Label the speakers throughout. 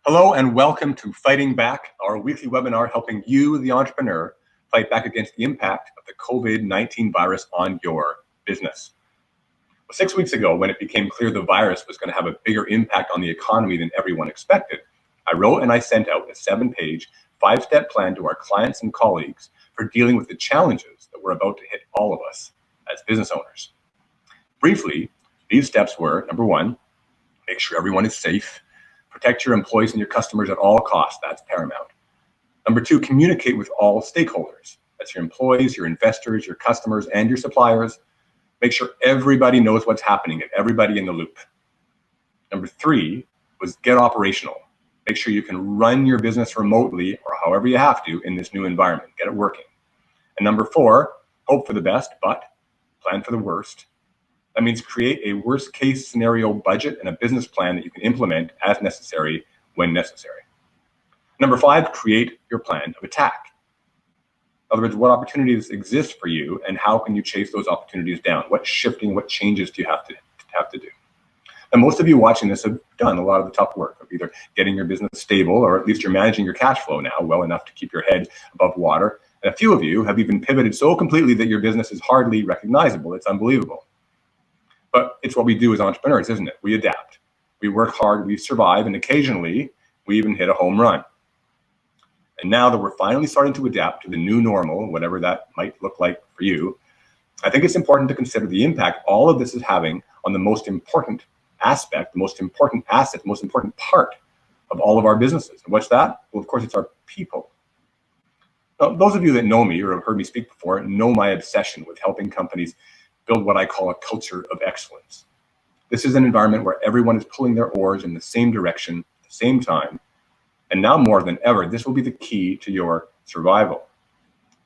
Speaker 1: Hello and welcome to Fighting Back, our weekly webinar helping you, the entrepreneur, fight back against the impact of the COVID-19 virus on your business. Well, 6 weeks ago, when it became clear the virus was going to have a bigger impact on the economy than everyone expected, I wrote and I sent out a 7-page, 5-step plan to our clients and colleagues for dealing with the challenges that were about to hit all of us as business owners. Briefly, these steps were, number one, make sure everyone is safe. Protect your employees and your customers at all costs. That's paramount. Number two, communicate with all stakeholders. That's your employees, your investors, your customers, and your suppliers. Make sure everybody knows what's happening, get everybody in the loop. Number three was get operational. Make sure you can run your business remotely or however you have to in this new environment. Get it working. And number four, hope for the best, but plan for the worst. That means create a worst case scenario budget and a business plan that you can implement as necessary when necessary. Number five, create your plan of attack. In other words, what opportunities exist for you and how can you chase those opportunities down? What shifting, what changes do you have to do? And most of you watching this have done a lot of the tough work of either getting your business stable or at least you're managing your cash flow now well enough to keep your head above water. And a few of you have even pivoted so completely that your business is hardly recognizable. It's unbelievable. But it's what we do as entrepreneurs, isn't it? We adapt. We work hard, we survive, and occasionally we even hit a home run. And now that we're finally starting to adapt to the new normal, whatever that might look like for you, I think it's important to consider the impact all of this is having on the most important aspect, the most important asset, the most important part of all of our businesses. And what's that? Well, of course, it's our people. Now, those of you that know me or have heard me speak before know my obsession with helping companies build what I call a culture of excellence. This is an environment where everyone is pulling their oars in the same direction at the same time. And now more than ever, this will be the key to your survival.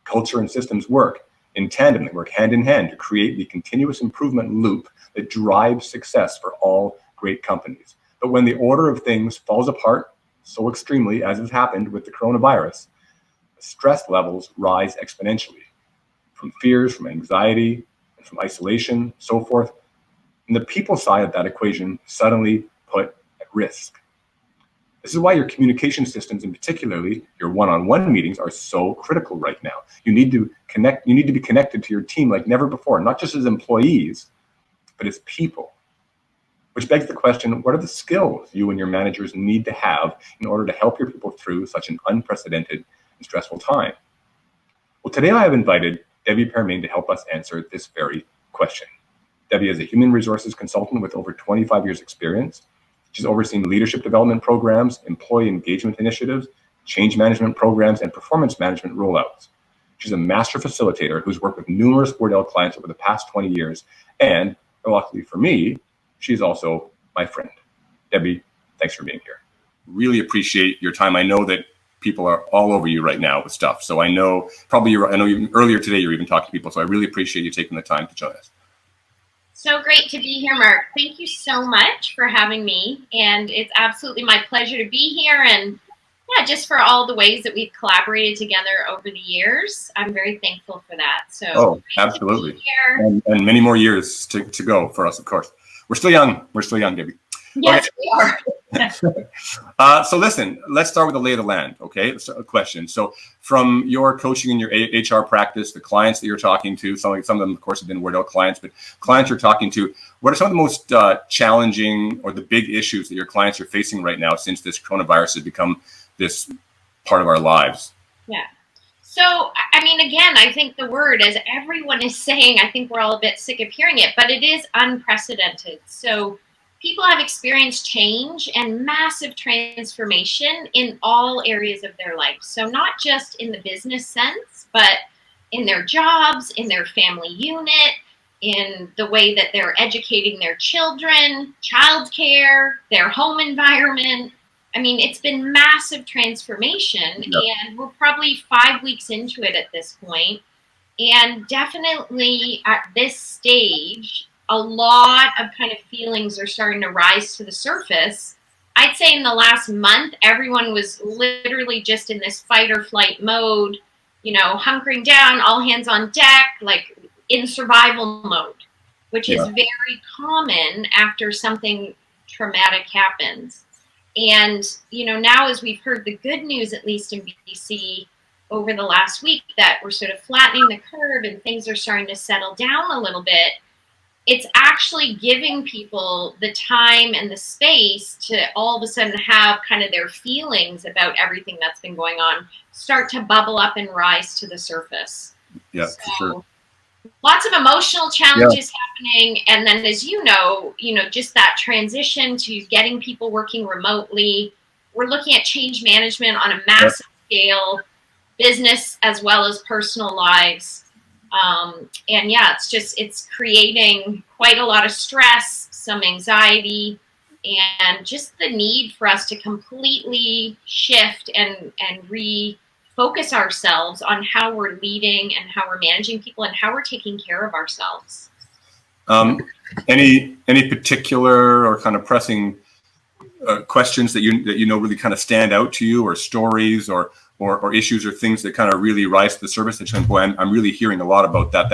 Speaker 1: Culture and systems work in tandem, they work hand in hand to create the continuous improvement loop that drives success for all great companies. But when the order of things falls apart so extremely as has happened with the coronavirus, the stress levels rise exponentially from fears, from anxiety, from isolation, so forth, and the people side of that equation suddenly put at risk. This is why your communication systems, and particularly your one-on-one meetings, are so critical right now. You need to connect. You need to be connected to your team like never before, not just as employees, but as people. Which begs the question, what are the skills you and your managers need to have in order to help your people through such an unprecedented and stressful time? Well, today I have invited Debbie Pearmain to help us answer this very question. Debbie is a human resources consultant with over 25 years experience. She's overseen leadership development programs, employee engagement initiatives, change management programs, and performance management rollouts. She's a master facilitator who's worked with numerous Wordell clients over the past 20 years. And luckily for me, she's also my friend. Debbie, thanks for being here. Really appreciate your time. I know that people are all over you right now with stuff. So I know earlier today you were even talking to people. So I really appreciate you taking the time to join us.
Speaker 2: So great to be here, Mark. Thank you so much for having me. And it's absolutely my pleasure to be here. And yeah, just for all the ways that we've collaborated together over the years. I'm very thankful for that. So
Speaker 1: absolutely. And many more years to go for us, of course. We're still young. Debbie.
Speaker 2: Yes, okay. We
Speaker 1: are. So listen, let's start with the lay of the land, okay? So a question. So from your coaching in your HR practice, the clients that you're talking to, some of them, of course, have been Wordell clients, but clients you're talking to, what are some of the most challenging or the big issues that your clients are facing right now since this coronavirus has become this part of our lives?
Speaker 2: Yeah. So, I mean, again, I think the word, as everyone is saying, I think we're all a bit sick of hearing it, but it is unprecedented. So people have experienced change and massive transformation in all areas of their life. So not just in the business sense, but in their jobs, in their family unit, in the way that they're educating their children, childcare, their home environment. I mean, it's been massive transformation, and we're probably 5 weeks into it at this point. And definitely at this stage, a lot of kind of feelings are starting to rise to the surface. I'd say in the last month, everyone was literally just in this fight or flight mode, you know, hunkering down, all hands on deck, like in survival mode, which is very common after something traumatic happens. And, now as we've heard the good news, at least in BC over the last week, that we're sort of flattening the curve and things are starting to settle down a little bit, it's actually giving people the time and the space to all of a sudden have kind of their feelings about everything that's been going on start to bubble up and rise to the surface.
Speaker 1: Yeah,
Speaker 2: so,
Speaker 1: for sure.
Speaker 2: Lots of emotional challenges happening, and then, as just that transition to getting people working remotely. We're looking at change management on a massive scale, business as well as personal lives. And it's creating quite a lot of stress, some anxiety, and just the need for us to completely shift and refocus ourselves on how we're leading and how we're managing people and how we're taking care of ourselves.
Speaker 1: Any particular or kind of pressing questions that really kind of stand out to you, or stories or issues or things that kind of really rise to the surface that you're like, boy, I'm really hearing a lot about that.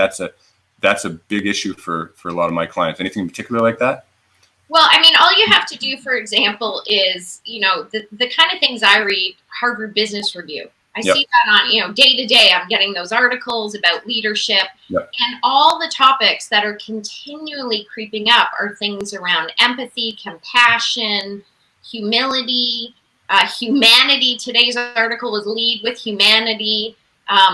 Speaker 1: That's a big issue for a lot of my clients. Anything in particular like that?
Speaker 2: Well, I mean, all you have to do, for example, is, the kind of things I read, Harvard Business Review. I see that on, day to day, I'm getting those articles about leadership, and all the topics that are continually creeping up are things around empathy, compassion, humility, humanity. Today's article was Lead with Humanity,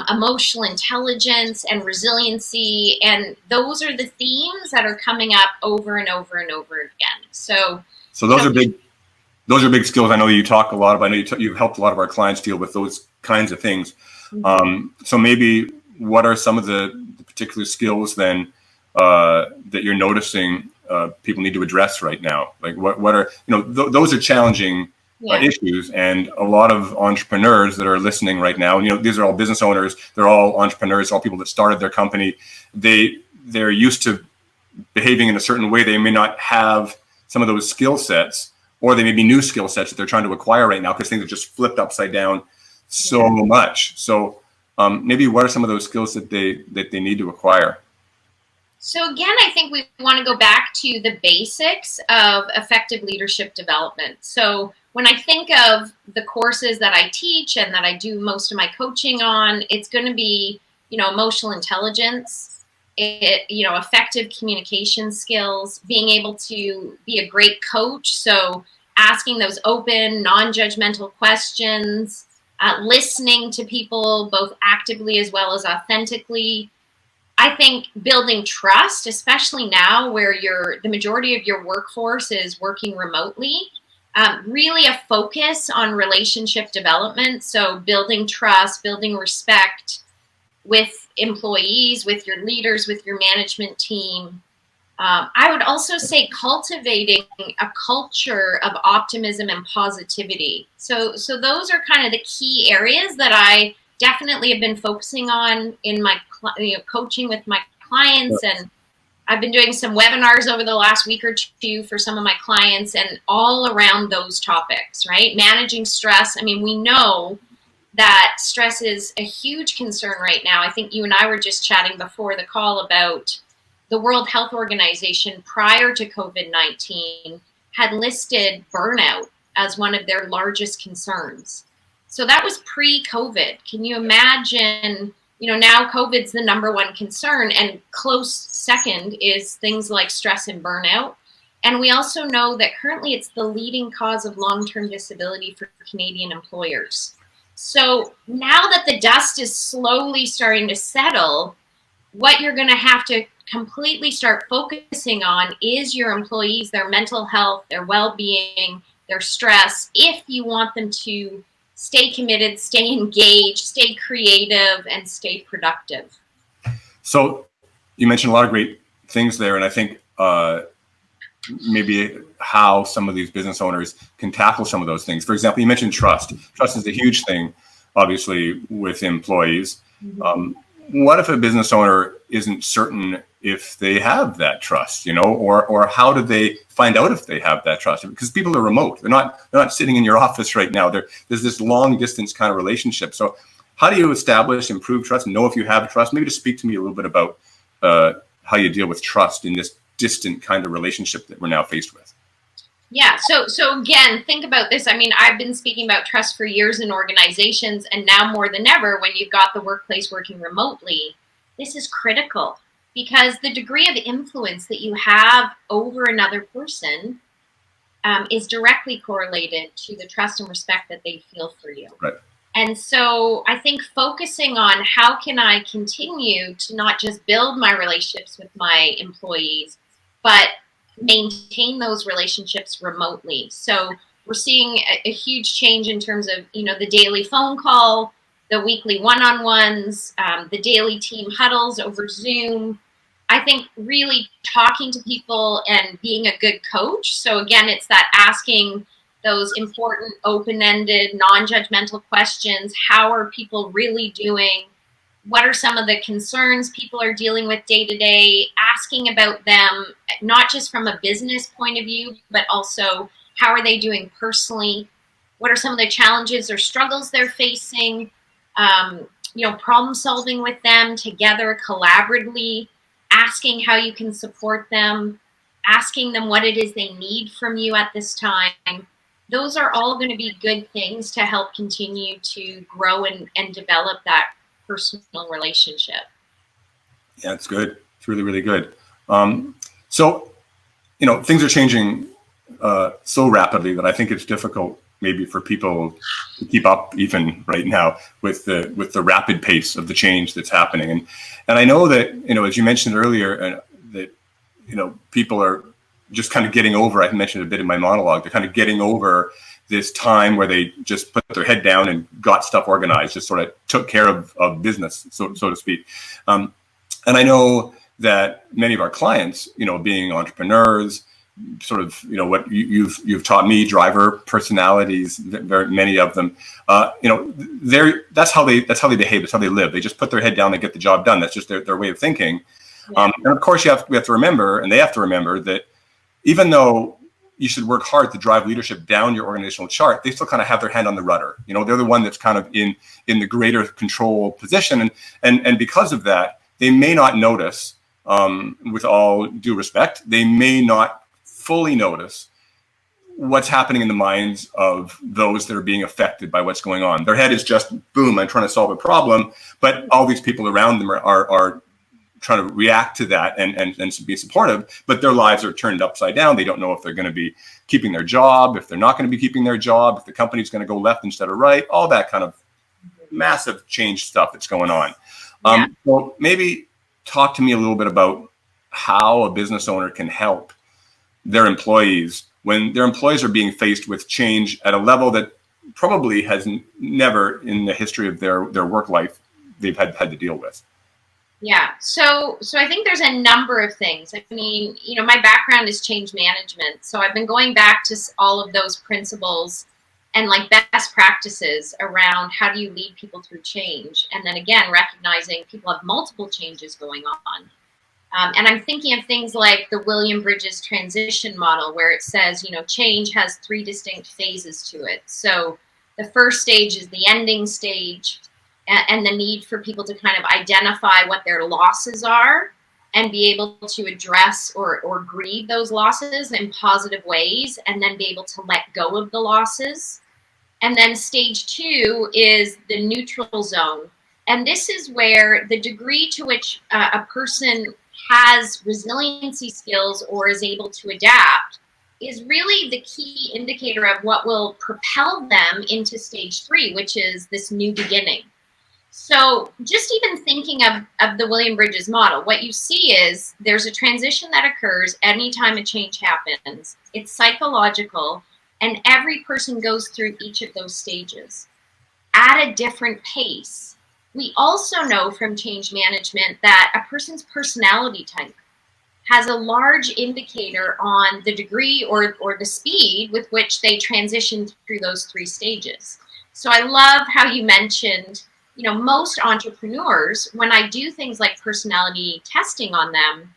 Speaker 2: emotional intelligence, and resiliency. And those are the themes that are coming up over and over and over again. So
Speaker 1: those are big. Those are big skills. I know you talk a lot about. I know you've helped a lot of our clients deal with those kinds of things. Mm-hmm. So maybe what are some of the particular skills then that you're noticing people need to address right now? Like what are, those are challenging issues, and a lot of entrepreneurs that are listening right now, and these are all business owners, they're all entrepreneurs, all people that started their company. They're used to behaving in a certain way. They may not have some of those skill sets, or they may be new skill sets that they're trying to acquire right now because things are just flipped upside down so much. So maybe what are some of those skills that they need to acquire?
Speaker 2: So again, I think we want to go back to the basics of effective leadership development. So when I think of the courses that I teach and that I do most of my coaching on, it's going to be, emotional intelligence, effective communication skills, being able to be a great coach. So asking those open, non-judgmental questions, listening to people both actively as well as authentically. I think building trust, especially now where the majority of your workforce is working remotely, really a focus on relationship development. So building trust, building respect with employees, with your leaders, with your management team. I would also say cultivating a culture of optimism and positivity. So those are kind of the key areas that I definitely have been focusing on in my coaching with my clients. And I've been doing some webinars over the last week or two for some of my clients, and all around those topics, right? Managing stress. I mean, we know that stress is a huge concern right now. I think you and I were just chatting before the call about the World Health Organization prior to COVID-19 had listed burnout as one of their largest concerns. So that was pre-COVID. Can you imagine, now COVID's the number one concern, and close second is things like stress and burnout. And we also know that currently it's the leading cause of long-term disability for Canadian employers. So now that the dust is slowly starting to settle, what you're going to have to completely start focusing on is your employees, their mental health, their well-being, their stress, if you want them to stay committed, stay engaged, stay creative, and stay productive.
Speaker 1: So you mentioned a lot of great things there, and I think maybe how some of these business owners can tackle some of those things. For example, you mentioned trust. Trust is a huge thing, obviously, with employees. Mm-hmm. What if a business owner isn't certain if they have that trust, or how do they find out if they have that trust? Because people are remote. They're not sitting in your office right now. There's this long distance kind of relationship. So how do you establish, improve trust, and know if you have trust? Maybe just speak to me a little bit about how you deal with trust in this distant kind of relationship that we're now faced with.
Speaker 2: Yeah. So again, think about this. I mean, I've been speaking about trust for years in organizations, and now more than ever, when you've got the workplace working remotely, this is critical because the degree of influence that you have over another person is directly correlated to the trust and respect that they feel for you.
Speaker 1: Right.
Speaker 2: And so I think focusing on how can I continue to not just build my relationships with my employees, but maintain those relationships remotely. So we're seeing a huge change in terms of, the daily phone call, the weekly one-on-ones, the daily team huddles over Zoom. I think really talking to people and being a good coach. So again, it's that asking those important open-ended, non-judgmental questions. How are people really doing? What are some of the concerns people are dealing with day to day? Asking about them, not just from a business point of view, but also how are they doing personally? What are some of the challenges or struggles they're facing? Problem solving with them together collaboratively, asking how you can support them, asking them what it is they need from you at this time. Those are all going to be good things to help continue to grow and develop that personal relationship.
Speaker 1: Yeah, it's good. It's really, really good. So, things are changing so rapidly that I think it's difficult maybe for people to keep up even right now with the rapid pace of the change that's happening. And I know that, as you mentioned earlier, that, people are just kind of getting over, I mentioned a bit in my monologue, they're kind of getting over this time where they just put their head down and got stuff organized, just sort of took care of business, so to speak. And I know that many of our clients, being entrepreneurs, sort of, what you've taught me, driver personalities, very many of them, that's how they behave, that's how they live. They just put their head down and get the job done. That's just their way of thinking. Yeah. And of course, we have to remember, and they have to remember that even though you should work hard to drive leadership down your organizational chart, they still kind of have their hand on the rudder. They're the one that's kind of in the greater control position. And because of that, they may not notice, with all due respect, they may not fully notice what's happening in the minds of those that are being affected by what's going on. Their head is just, boom, I'm trying to solve a problem. But all these people around them are trying to react to that and be supportive, but their lives are turned upside down. They don't know if they're going to be keeping their job, if they're not going to be keeping their job, if the company's going to go left instead of right, all that kind of massive change stuff that's going on.
Speaker 2: Yeah.
Speaker 1: So maybe talk to me a little bit about how a business owner can help their employees when their employees are being faced with change at a level that probably has never in the history of their work life they've had to deal with.
Speaker 2: Yeah. So I think there's a number of things. I mean, my background is change management. So I've been going back to all of those principles and like best practices around how do you lead people through change. And then again, recognizing people have multiple changes going on. And I'm thinking of things like the William Bridges transition model, where it says, change has 3 distinct phases to it. So the first stage is the ending stage, and the need for people to kind of identify what their losses are and be able to address or grieve those losses in positive ways, and then be able to let go of the losses. And then stage 2 is the neutral zone. And this is where the degree to which a person has resiliency skills or is able to adapt is really the key indicator of what will propel them into stage 3, which is this new beginning. So just even thinking of the William Bridges model, what you see is there's a transition that occurs anytime a change happens. It's psychological, and every person goes through each of those stages at a different pace. We also know from change management that a person's personality type has a large indicator on the degree or the speed with which they transition through those 3 stages. So I love how you mentioned, most entrepreneurs, when I do things like personality testing on them,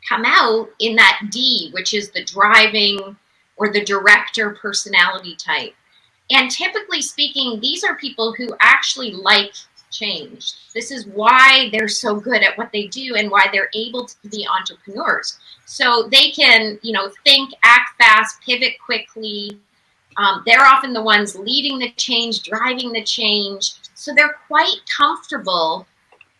Speaker 2: come out in that D, which is the driving or the director personality type. And typically speaking, these are people who actually like changed. This is why they're so good at what they do and why they're able to be entrepreneurs. So they can, think, act fast, pivot quickly. They're often the ones leading the change, driving the change. So they're quite comfortable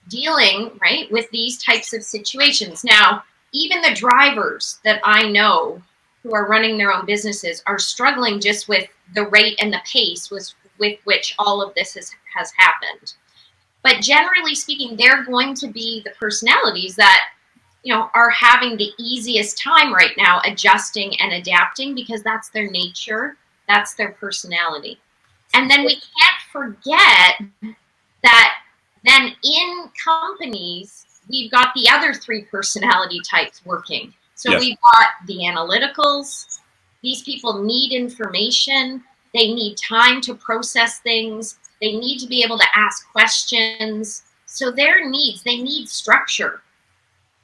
Speaker 2: dealing, right, with these types of situations. Now, even the drivers that I know who are running their own businesses are struggling just with the rate and the pace with which all of this has happened. But generally speaking, they're going to be the personalities that, are having the easiest time right now adjusting and adapting, because that's their nature, that's their personality. And then we can't forget that then in companies, we've got the other three personality types working. So we've got the analyticals. These people need information. They need time to process things. They need to be able to ask questions. So their needs, they need structure,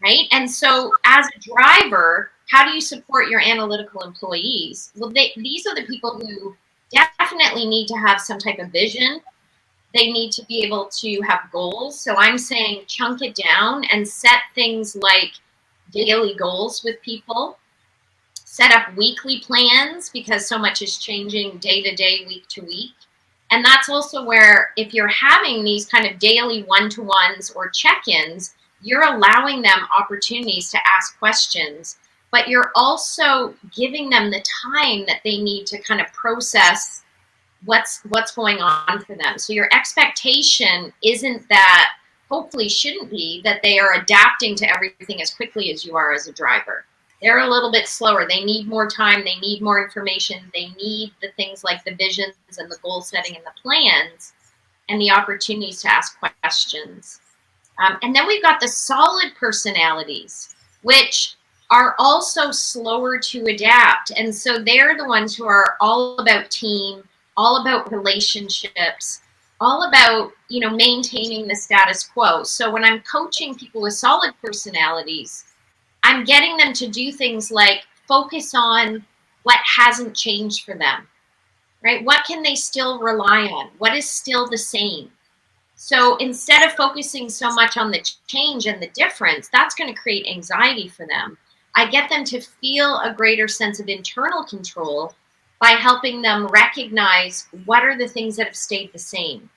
Speaker 2: right? And so as a driver, how do you support your analytical employees? Well, these are the people who definitely need to have some type of vision. They need to be able to have goals. So I'm saying chunk it down and set things like daily goals with people. Set up weekly plans, because so much is changing day to day, week to week. And that's also where, if you're having these kind of daily one-to-ones or check-ins, you're allowing them opportunities to ask questions, but you're also giving them the time that they need to kind of process what's going on for them. So your expectation isn't that, hopefully shouldn't be, that they are adapting to everything as quickly as you are as a driver. They're a little bit slower. They need more time. They need more information. They need the things like the visions and the goal setting and the plans and the opportunities to ask questions. And then we've got the solid personalities, which are also slower to adapt. And so they're the ones who are all about team, all about relationships, all about, maintaining the status quo. So when I'm coaching people with solid personalities, I'm getting them to do things like focus on what hasn't changed for them, right? What can they still rely on? What is still the same? So instead of focusing so much on the change and the difference, that's going to create anxiety for them. I get them to feel a greater sense of internal control by helping them recognize what are the things that have stayed the same.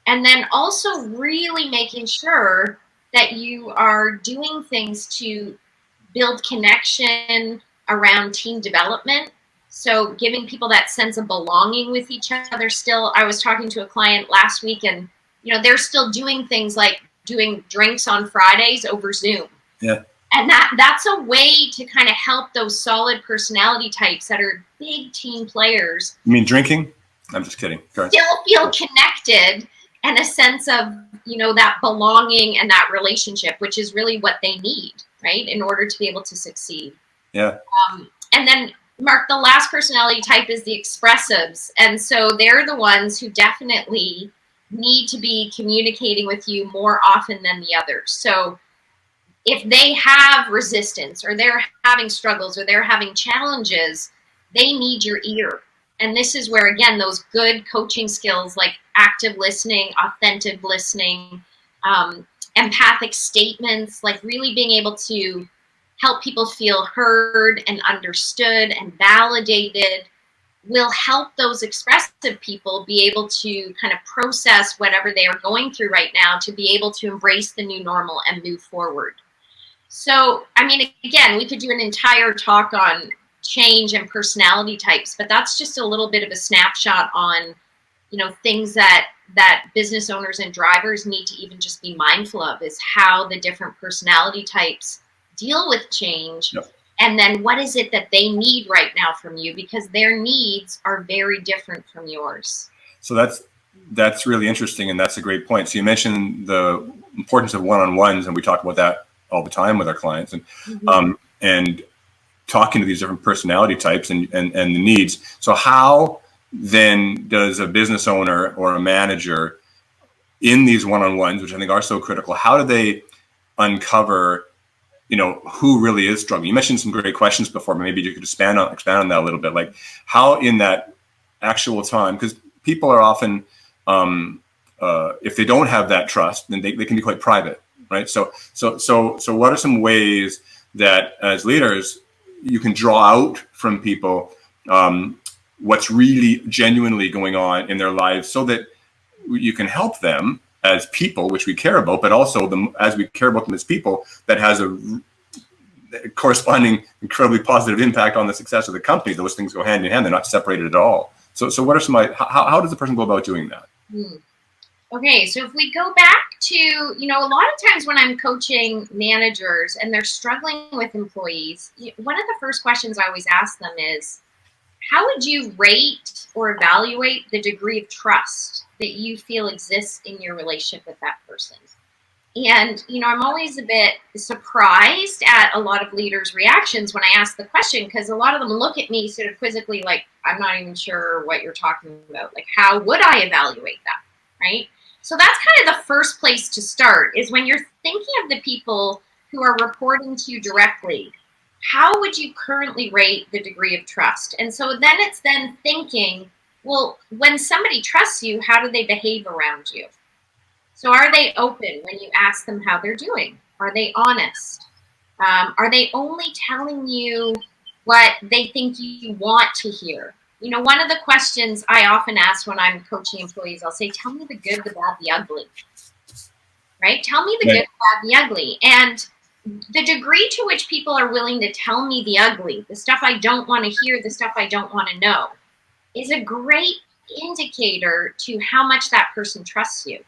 Speaker 2: And then also really making sure that you are doing things to build connection around team development. So giving people that sense of belonging with each other still. I was talking to a client last week, and they're still doing things like doing drinks on Fridays over Zoom.
Speaker 1: Yeah.
Speaker 2: And that's a way to kind of help those solid personality types that are big team players.
Speaker 1: You mean drinking? I'm just kidding.
Speaker 2: Still feel connected and a sense of, that belonging and that relationship, which is really what they need, right, in order to be able to succeed.
Speaker 1: Yeah.
Speaker 2: And then, Mark, the last personality type is the expressives. And so they're the ones who definitely need to be communicating with you more often than the others. So if they have resistance, or they're having struggles, or they're having challenges, they need your ear. And this is where, again, those good coaching skills like active listening, authentic listening, empathic statements, like really being able to help people feel heard and understood and validated, will help those expressive people be able to kind of process whatever they are going through right now, to be able to embrace the new normal and move forward. So, again, we could do an entire talk on change and personality types, but that's just a little bit of a snapshot on, things that business owners and drivers need to even just be mindful of, is how the different personality types deal with change.
Speaker 1: Yep.
Speaker 2: And then what is it that they need right now from you, because their needs are very different from yours.
Speaker 1: So that's really interesting, and that's a great point. So you mentioned the importance of one-on-ones, and we talk about that all the time with our clients, and and talking to these different personality types and the needs. So how then does a business owner or a manager in these one-on-ones, which I think are so critical, how do they uncover, who really is struggling? You mentioned some great questions before, but maybe you could expand on that a little bit. Like how in that actual time, because people are often if they don't have that trust, then they can be quite private, right? So what are some ways that as leaders you can draw out from people what's really genuinely going on in their lives, so that you can help them as people, which we care about, but also as we care about them as people, that has a corresponding incredibly positive impact on the success of the company. Those things go hand in hand; they're not separated at all. So what are some? How does the person go about doing that?
Speaker 2: Okay, so if we go back to, a lot of times when I'm coaching managers and they're struggling with employees, one of the first questions I always ask them is, how would you rate or evaluate the degree of trust that you feel exists in your relationship with that person? And, I'm always a bit surprised at a lot of leaders' reactions when I ask the question, because a lot of them look at me sort of quizzically like, I'm not even sure what you're talking about. Like, how would I evaluate that, right? So that's kind of the first place to start, is when you're thinking of the people who are reporting to you directly, how would you currently rate the degree of trust? And so then it's thinking, well, when somebody trusts you, how do they behave around you? So are they open when you ask them how they're doing? Are they honest? Are they only telling you what they think you want to hear? One of the questions I often ask when I'm coaching employees, I'll say, tell me the good, the bad, the ugly, right? Tell me the good, the bad, the ugly. And the degree to which people are willing to tell me the ugly, the stuff I don't want to hear, the stuff I don't want to know, is a great indicator to how much that person trusts you.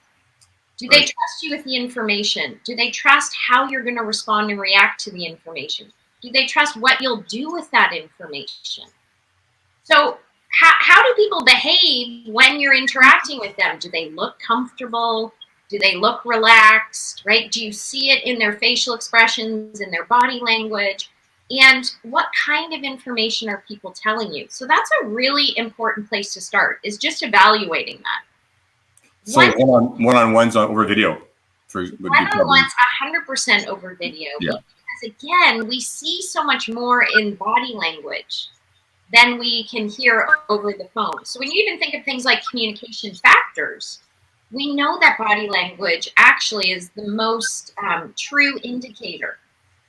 Speaker 2: Do they trust you with the information? Do they trust how you're going to respond and react to the information? Do they trust what you'll do with that information? So how do people behave when you're interacting with them? Do they look comfortable? Do they look relaxed, right? Do you see it in their facial expressions, in their body language? And what kind of information are people telling you? So that's a really important place to start, is just evaluating that.
Speaker 1: So one-on-ones over video.
Speaker 2: One-on-ones 100% over video.
Speaker 1: Yeah.
Speaker 2: Because again, we see so much more in body language than we can hear over the phone. So when you even think of things like communication factors, we know that body language actually is the most true indicator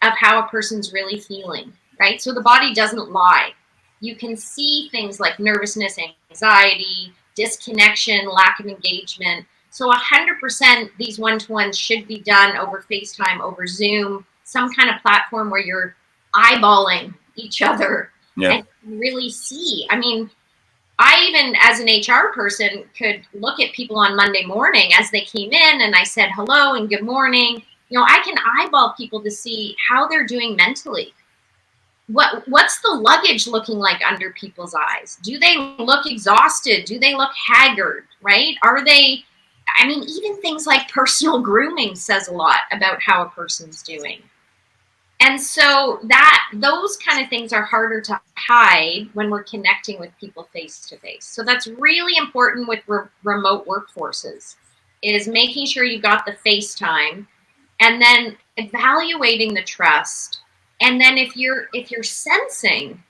Speaker 2: of how a person's really feeling, right? So the body doesn't lie. You can see things like nervousness, anxiety, disconnection, lack of engagement. So 100% these one-to-ones should be done over FaceTime, over Zoom, some kind of platform where you're eyeballing each other and really see. I mean, I even, as an HR person, could look at people on Monday morning as they came in and I said hello and good morning. I can eyeball people to see how they're doing mentally. What's the luggage looking like under people's eyes? Do they look exhausted? Do they look haggard, right? Even things like personal grooming says a lot about how a person's doing. And so those kind of things are harder to hide when we're connecting with people face to face. So that's really important with remote workforces, is making sure you got the FaceTime and then evaluating the trust. And then if you're sensing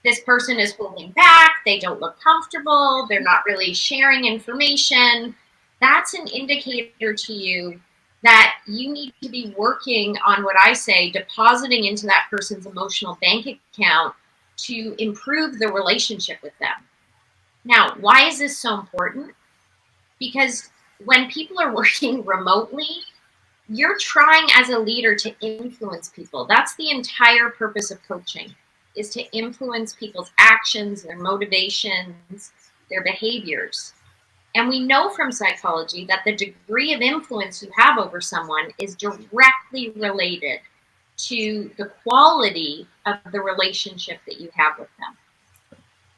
Speaker 2: this person is holding back, they don't look comfortable, they're not really sharing information, that's an indicator to you that you need to be working on what I say, depositing into that person's emotional bank account to improve the relationship with them. Now, why is this so important? Because when people are working remotely, you're trying as a leader to influence people. That's the entire purpose of coaching, is to influence people's actions, their motivations, their behaviors. And we know from psychology that the degree of influence you have over someone is directly related to the quality of the relationship that you have with them.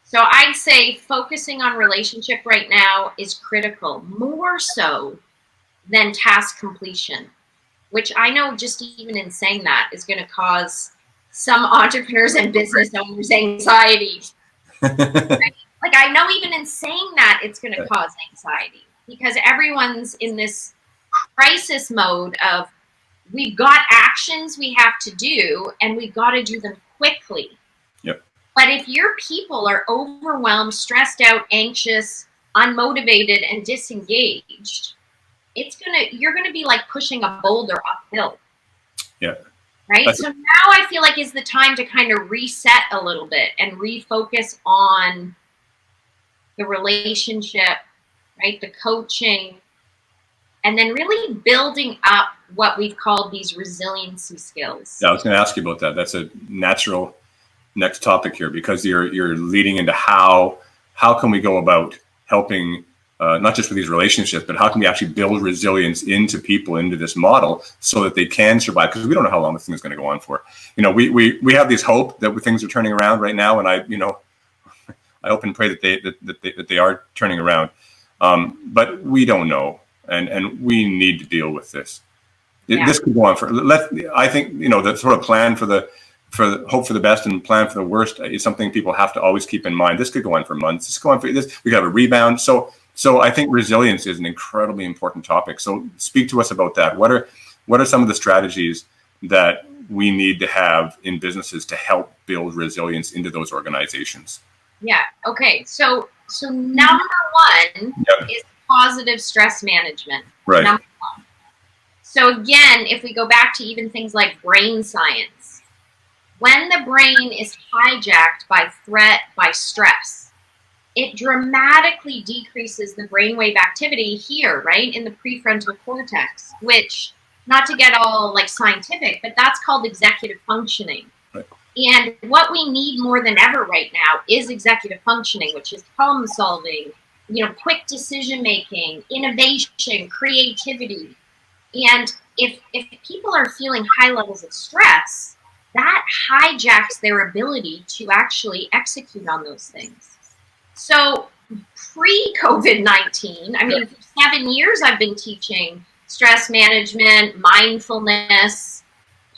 Speaker 2: So I'd say focusing on relationship right now is critical, more so than task completion, which I know just even in saying that is going to cause some entrepreneurs and business owners anxiety. Right? Like, I know even in saying that, it's going to cause anxiety because everyone's in this crisis mode of, we've got actions we have to do and we've got to do them quickly.
Speaker 1: Yep.
Speaker 2: But if your people are overwhelmed, stressed out, anxious, unmotivated and disengaged, you're gonna be like pushing a boulder uphill.
Speaker 1: Yeah.
Speaker 2: Right. So now I feel like is the time to kind of reset a little bit and refocus on the relationship, right? The coaching, and then really building up what we've called these resiliency skills.
Speaker 1: Yeah, I was going to ask you about that. That's a natural next topic here, because you're leading into how can we go about helping not just with these relationships, but how can we actually build resilience into people, into this model, so that they can survive? Because we don't know how long this thing is going to go on for. We have this hope that things are turning around right now, and I hope and pray that they are turning around, but we don't know, and we need to deal with this. Yeah. This could go on for. I think the sort of plan for the hope for the best and plan for the worst is something people have to always keep in mind. This could go on for months. This could go on for this. We could have a rebound. So I think resilience is an incredibly important topic. So speak to us about that. What are some of the strategies that we need to have in businesses to help build resilience into those organizations?
Speaker 2: Yeah. Okay. So number one is positive stress management.
Speaker 1: Right.
Speaker 2: Number one. So again, if we go back to even things like brain science, when the brain is hijacked by threat, by stress, it dramatically decreases the brainwave activity here, right, in the prefrontal cortex, which, not to get all like scientific, but that's called executive functioning.
Speaker 1: Right.
Speaker 2: And what we need more than ever right now is executive functioning, which is problem solving, quick decision making, innovation, creativity. And if people are feeling high levels of stress, that hijacks their ability to actually execute on those things. So pre-COVID-19, I mean, for 7 years I've been teaching stress management, mindfulness,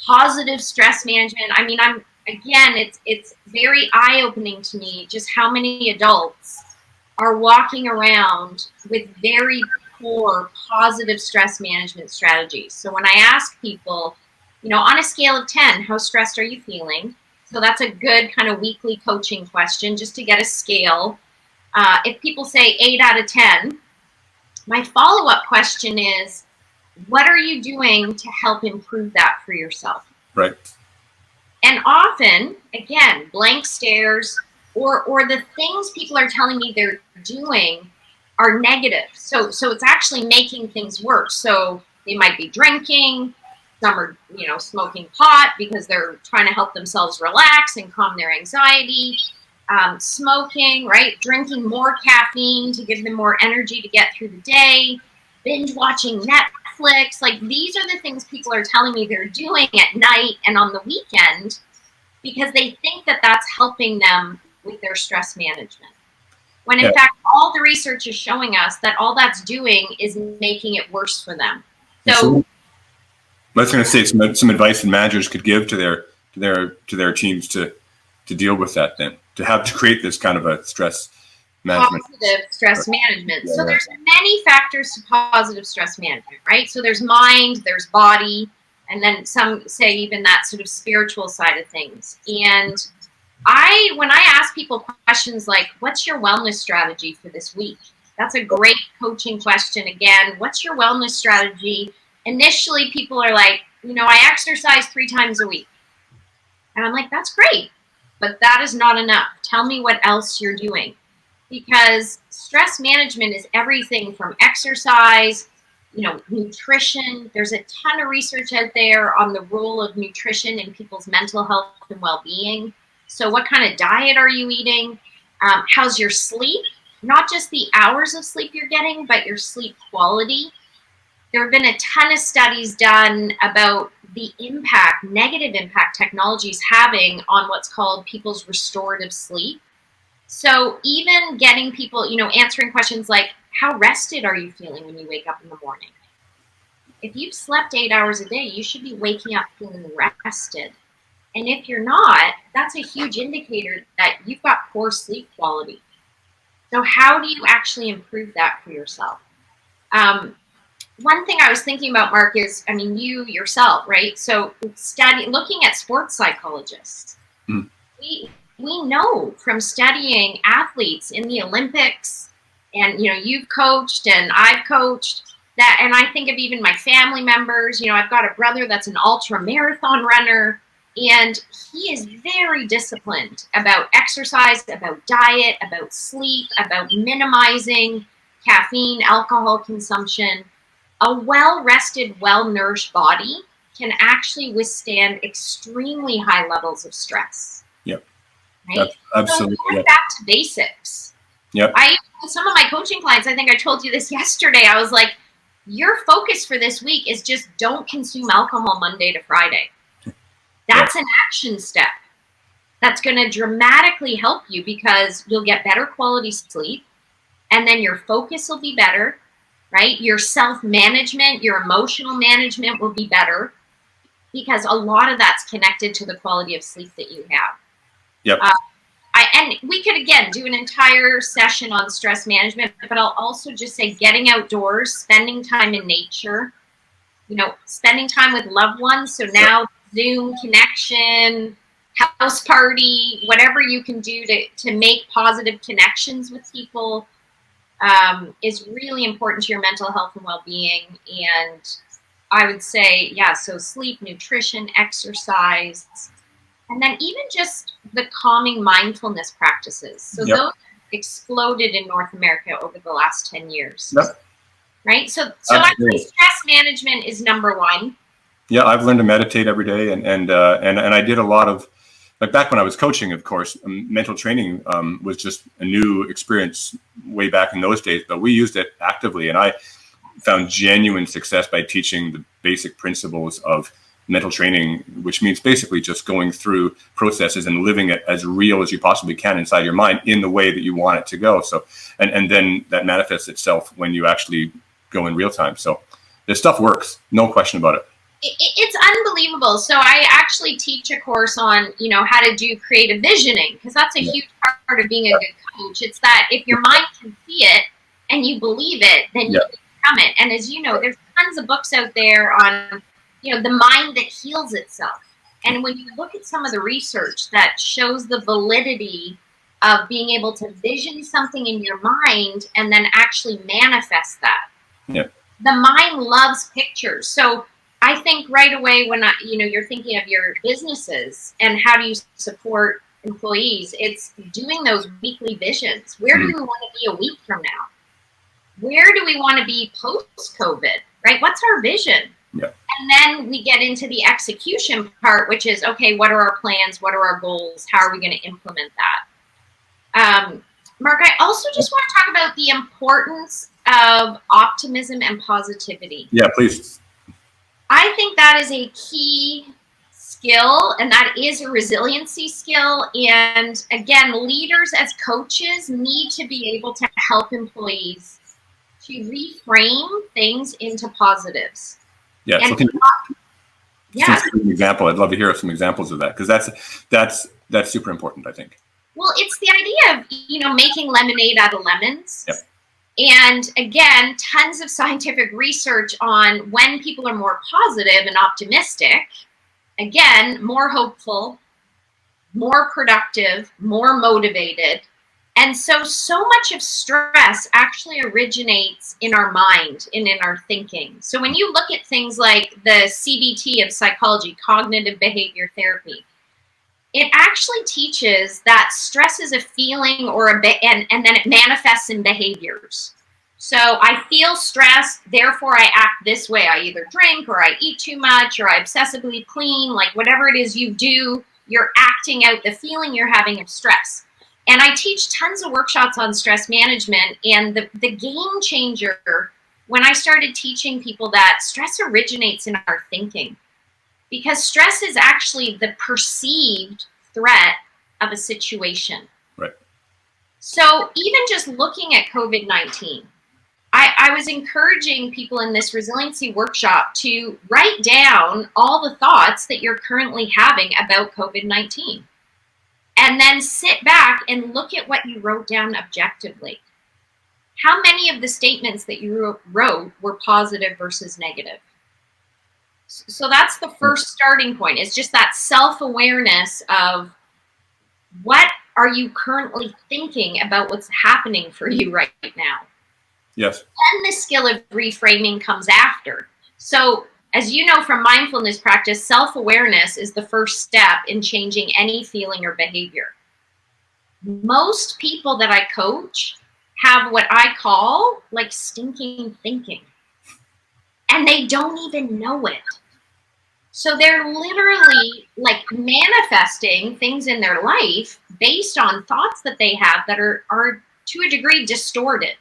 Speaker 2: positive stress management. I mean, it's very eye-opening to me just how many adults are walking around with very poor positive stress management strategies. So when I ask people, on a scale of 10, how stressed are you feeling? So that's a good kind of weekly coaching question just to get a scale. If people say 8 out of 10, my follow-up question is, what are you doing to help improve that for yourself?
Speaker 1: Right.
Speaker 2: And often, again, blank stares or the things people are telling me they're doing are negative. So it's actually making things worse. So they might be drinking, some are, smoking pot because they're trying to help themselves relax and calm their anxiety. Smoking, right? Drinking more caffeine to give them more energy to get through the day. Binge watching Netflix. Like, these are the things people are telling me they're doing at night and on the weekend because they think that that's helping them with their stress management. When in fact, all the research is showing us that all that's doing is making it worse for them. So
Speaker 1: I was going to say some advice that managers could give to their teams to deal with that, then to create this kind of a stress management.
Speaker 2: Positive stress management. So there's many factors to positive stress management, right? So there's mind, there's body, and then some say even that sort of spiritual side of things. And when I ask people questions like, what's your wellness strategy for this week? That's a great coaching question. Again, what's your wellness strategy? Initially, people are like, I exercise 3 times a week. And I'm like, that's great, but that is not enough. Tell me what else you're doing. Because stress management is everything from exercise, nutrition. There's a ton of research out there on the role of nutrition in people's mental health and well-being. So what kind of diet are you eating? How's your sleep? Not just the hours of sleep you're getting, but your sleep quality. There have been a ton of studies done about the negative impact technology is having on what's called people's restorative sleep. So even getting people, answering questions like, how rested are you feeling when you wake up in the morning? If you've slept 8 hours a day, you should be waking up feeling rested. And if you're not, that's a huge indicator that you've got poor sleep quality. So how do you actually improve that for yourself? One thing I was thinking about, Mark, is, you yourself, right? So looking at sports psychologists, we know from studying athletes in the Olympics, and you've coached and I've coached that, and I think of even my family members. I've got a brother that's an ultra marathon runner, and he is very disciplined about exercise, about diet, about sleep, about minimizing caffeine, alcohol consumption. A well-rested, well-nourished body can actually withstand extremely high levels of stress.
Speaker 1: Yep.
Speaker 2: Right?
Speaker 1: Absolutely.
Speaker 2: So going back to basics.
Speaker 1: Yep.
Speaker 2: With some of my coaching clients, I think I told you this yesterday, I was like, your focus for this week is just don't consume alcohol Monday to Friday. That's an action step. That's going to dramatically help you because you'll get better quality sleep, and then your focus will be better, right? Your self-management, your emotional management will be better because a lot of that's connected to the quality of sleep that you have.
Speaker 1: Yep.
Speaker 2: And we could, again, do an entire session on stress management, but I'll also just say getting outdoors, spending time in nature, spending time with loved ones. So now Zoom connection, house party, whatever you can do to make positive connections with people is really important to your mental health and well-being. And I would say, so sleep, nutrition, exercise, and then even just the calming mindfulness practices. So those exploded in North America over the last 10 years.
Speaker 1: Yep.
Speaker 2: Right? So I think stress management is number one.
Speaker 1: Yeah, I've learned to meditate every day, and I did a lot of, like back when I was coaching, of course, mental training was just a new experience way back in those days, but we used it actively, and I found genuine success by teaching the basic principles of mental training, which means basically just going through processes and living it as real as you possibly can inside your mind in the way that you want it to go. So, and then that manifests itself when you actually go in real time. So this stuff works, no question about it.
Speaker 2: It's unbelievable. So I actually teach a course on, how to do creative visioning, because that's a huge part of being a good coach. It's that if your mind can see it and you believe it, then you become it. And as you know, there's tons of books out there on the mind that heals itself. And when you look at some of the research that shows the validity of being able to vision something in your mind and then actually manifest that. Yeah. The mind loves pictures. So I think right away when you're thinking of your businesses and how do you support employees, it's doing those weekly visions. Where do we want to be a week from now? Where do we want to be post-COVID, right? What's our vision? Yeah. And then we get into the execution part, which is, okay, what are our plans? What are our goals? How are we going to implement that? Mark, I also just want to talk about the importance of optimism and positivity.
Speaker 1: Yeah, please.
Speaker 2: I think that is a key skill, and that is a resiliency skill. And again, leaders as coaches need to be able to help employees to reframe things into positives.
Speaker 1: Yeah, so an example. I'd love to hear some examples of that, because that's super important, I think.
Speaker 2: Well, it's the idea of making lemonade out of lemons. Yep. And again, tons of scientific research on when people are more positive and optimistic, again, more hopeful, more productive, more motivated. And so much of stress actually originates in our mind and in our thinking. So when you look at things like the CBT of psychology, cognitive behavior therapy, it actually teaches that stress is a feeling and then it manifests in behaviors. So I feel stressed, therefore I act this way. I either drink or I eat too much or I obsessively clean, like whatever it is you do, you're acting out the feeling you're having of stress. And I teach tons of workshops on stress management, and the game changer when I started teaching people that stress originates in our thinking. Because stress is actually the perceived threat of a situation.
Speaker 1: Right.
Speaker 2: So even just looking at COVID-19, I was encouraging people in this resiliency workshop to write down all the thoughts that you're currently having about COVID-19. And then sit back and look at what you wrote down objectively. How many of the statements that you wrote were positive versus negative? So that's the first starting point. It's just that self-awareness of what are you currently thinking about what's happening for you right now?
Speaker 1: Yes.
Speaker 2: Then the skill of reframing comes after. So, as you know from mindfulness practice, self-awareness is the first step in changing any feeling or behavior. Most people that I coach have what I call like stinking thinking, and they don't even know it. So they're literally like manifesting things in their life based on thoughts that they have that are to a degree distorted,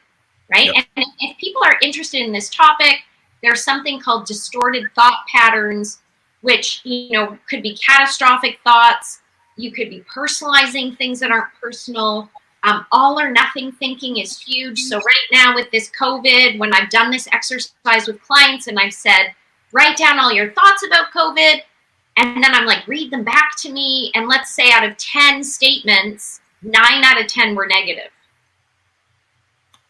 Speaker 2: right?
Speaker 1: Yep.
Speaker 2: And if people are interested in this topic, there's something called distorted thought patterns, which, could be catastrophic thoughts. You could be personalizing things that aren't personal. All or nothing thinking is huge. So right now with this COVID, when I've done this exercise with clients and I've said, write down all your thoughts about COVID, and then I'm like, read them back to me. And let's say out of 10 statements, 9 out of 10 were negative.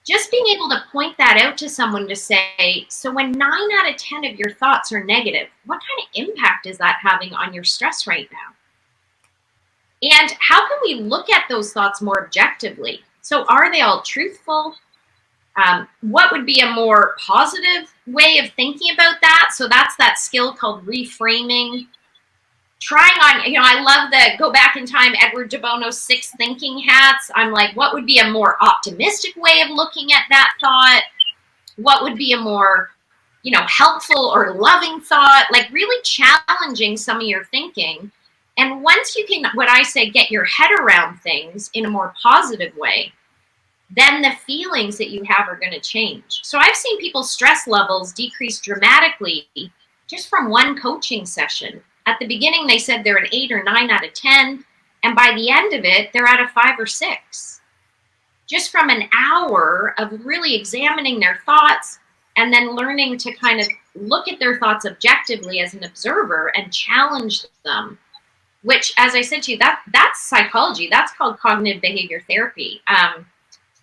Speaker 2: Just being able to point that out to someone to say, so when 9 out of 10 of your thoughts are negative, what kind of impact is that having on your stress right now? And how can we look at those thoughts more objectively? So are they all truthful? What would be a more positive way of thinking about that? So that's that skill called reframing. Trying on, I love the go back in time, Edward de Bono's 6 thinking hats. I'm like, what would be a more optimistic way of looking at that thought? What would be a more, helpful or loving thought? Like really challenging some of your thinking. And once you can, what I say, get your head around things in a more positive way, then the feelings that you have are going to change. So I've seen people's stress levels decrease dramatically just from one coaching session. At the beginning, they said they're an 8 or 9 out of 10. And by the end of it, they're at a 5 or 6. Just from an hour of really examining their thoughts and then learning to kind of look at their thoughts objectively as an observer and challenge them, which, as I said to you, that's psychology. That's called cognitive behavior therapy.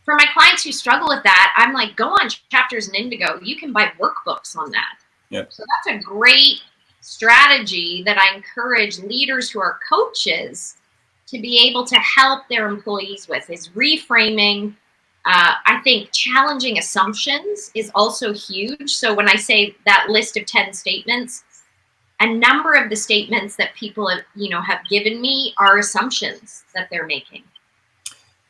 Speaker 2: For my clients who struggle with that, I'm like, go on Chapters in Indigo. You can buy workbooks on that.
Speaker 1: Yep.
Speaker 2: So that's a great strategy that I encourage leaders who are coaches to be able to help their employees with, is reframing. I think challenging assumptions is also huge. So when I say that list of 10 statements, a number of the statements that people have given me are assumptions that they're making.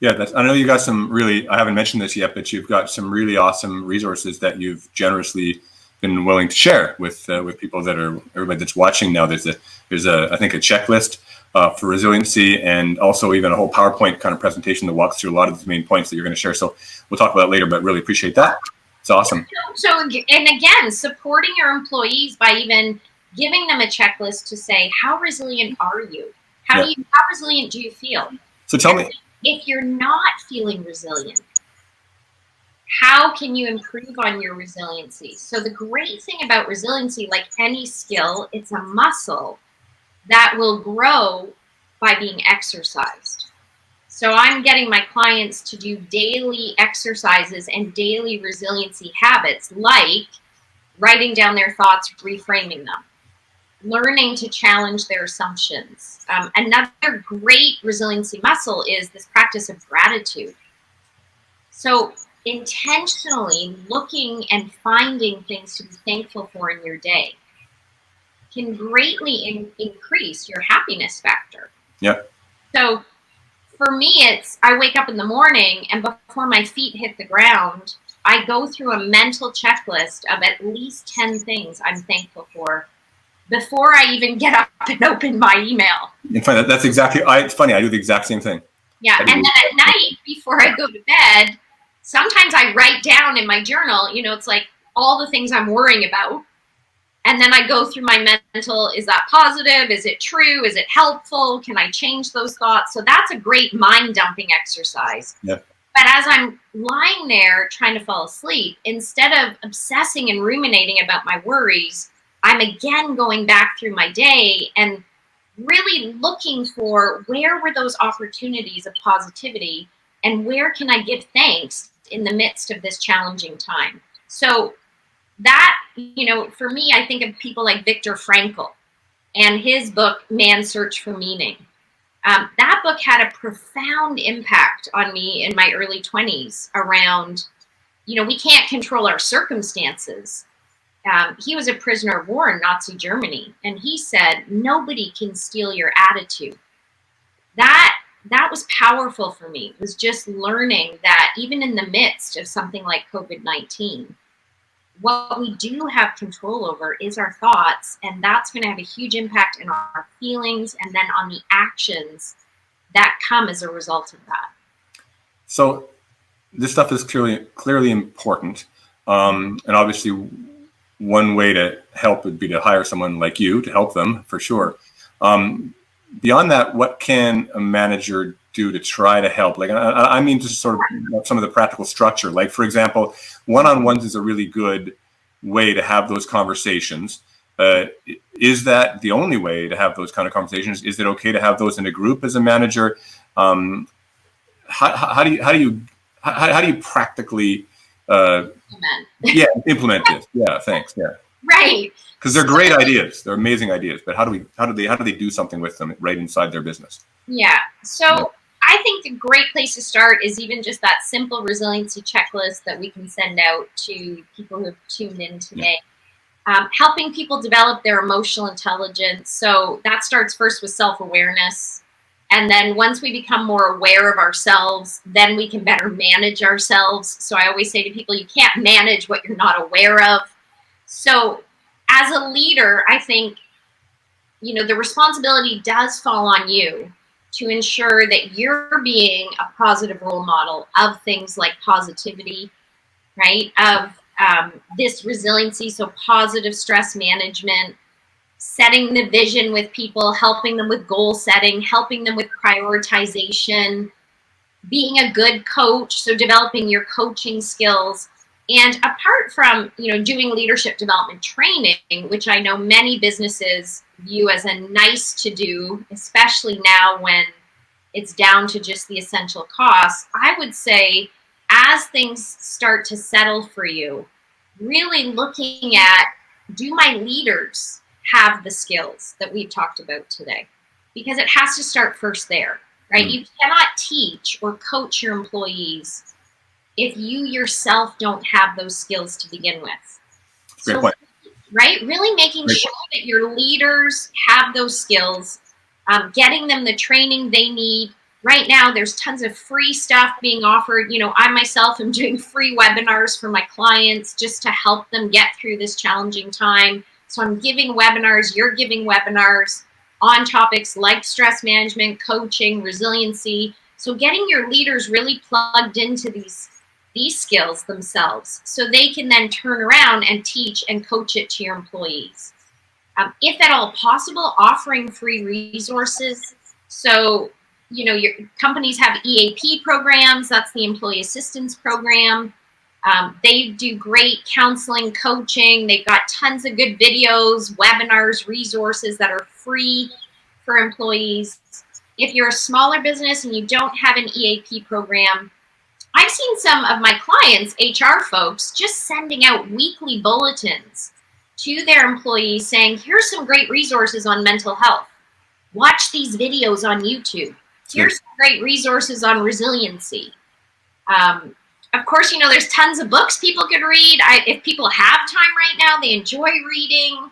Speaker 1: Yeah, I know you got some really, I haven't mentioned this yet, but you've got some really awesome resources that you've generously been willing to share with people everybody that's watching now. There's I think a checklist for resiliency, and also even a whole PowerPoint kind of presentation that walks through a lot of the main points that you're going to share. So we'll talk about it later, but really appreciate that. It's awesome.
Speaker 2: So, and again, supporting your employees by even giving them a checklist to say, how resilient are you? How resilient do you feel?
Speaker 1: So tell me,
Speaker 2: if you're not feeling resilient, how can you improve on your resiliency? So the great thing about resiliency, like any skill, it's a muscle that will grow by being exercised. So I'm getting my clients to do daily exercises and daily resiliency habits, like writing down their thoughts, reframing them, learning to challenge their assumptions. Another great resiliency muscle is this practice of gratitude. So intentionally looking and finding things to be thankful for in your day can greatly increase your happiness factor.
Speaker 1: Yeah.
Speaker 2: So for me, I wake up in the morning, and before my feet hit the ground, I go through a mental checklist of at least 10 things I'm thankful for before I even get up and open my email.
Speaker 1: It's funny, that's exactly, it's funny, I do the exact same thing.
Speaker 2: Yeah, and then at night, before I go to bed, sometimes I write down in my journal, it's like all the things I'm worrying about. And then I go through my mental, is that positive? Is it true? Is it helpful? Can I change those thoughts? So that's a great mind dumping exercise.
Speaker 1: Yeah.
Speaker 2: But as I'm lying there trying to fall asleep, instead of obsessing and ruminating about my worries, I'm again going back through my day and really looking for where were those opportunities of positivity and where can I give thanks in the midst of this challenging time. So that, for me, I think of people like Viktor Frankl and his book, Man's Search for Meaning. That book had a profound impact on me in my early 20s around, we can't control our circumstances. He was a prisoner of war in Nazi Germany, and he said, nobody can steal your attitude. That was powerful for me. It was just learning that even in the midst of something like COVID-19, what we do have control over is our thoughts, and that's going to have a huge impact in our feelings and then on the actions that come as a result of that.
Speaker 1: So this stuff is clearly important. And obviously one way to help would be to hire someone like you to help them, for sure. Beyond that, what can a manager do to try to help? Like, I mean, just sort of some of the practical structure. Like, for example, one-on-ones is a really good way to have those conversations. Is that the only way to have those kind of conversations? Is it okay to have those in a group as a manager? How do you practically implement this? Yeah, thanks. Yeah.
Speaker 2: Right.
Speaker 1: Because they're great ideas. They're amazing ideas. But how do they do something with them right inside their business?
Speaker 2: Yeah. So I think a great place to start is even just that simple resiliency checklist that we can send out to people who have tuned in today. Helping people develop their emotional intelligence. So that starts first with self-awareness. And then once we become more aware of ourselves, then we can better manage ourselves. So I always say to people, you can't manage what you're not aware of. So as a leader, I think, the responsibility does fall on you to ensure that you're being a positive role model of things like positivity, right? Of this resiliency, so positive stress management, setting the vision with people, helping them with goal setting, helping them with prioritization, being a good coach, so developing your coaching skills. And apart from, doing leadership development training, which I know many businesses view as a nice to do, especially now when it's down to just the essential costs, I would say as things start to settle for you, really looking at, do my leaders have the skills that we've talked about today? Because it has to start first there, right? You cannot teach or coach your employees if you yourself don't have those skills to begin with.
Speaker 1: Great point.
Speaker 2: Right? Really making sure that your leaders have those skills, getting them the training they need. Right now, there's tons of free stuff being offered. I myself am doing free webinars for my clients just to help them get through this challenging time. So I'm giving webinars, you're giving webinars on topics like stress management, coaching, resiliency. So getting your leaders really plugged into these skills themselves so they can then turn around and teach and coach it to your employees. If at all possible, offering free resources. So, your companies have EAP programs. That's the Employee Assistance Program. They do great counseling, coaching. They've got tons of good videos, webinars, resources that are free for employees. If you're a smaller business and you don't have an EAP program, I've seen some of my clients, HR folks, just sending out weekly bulletins to their employees saying, here's some great resources on mental health. Watch these videos on YouTube. Here's some great resources on resiliency. Of course, there's tons of books people could read. If people have time right now, they enjoy reading.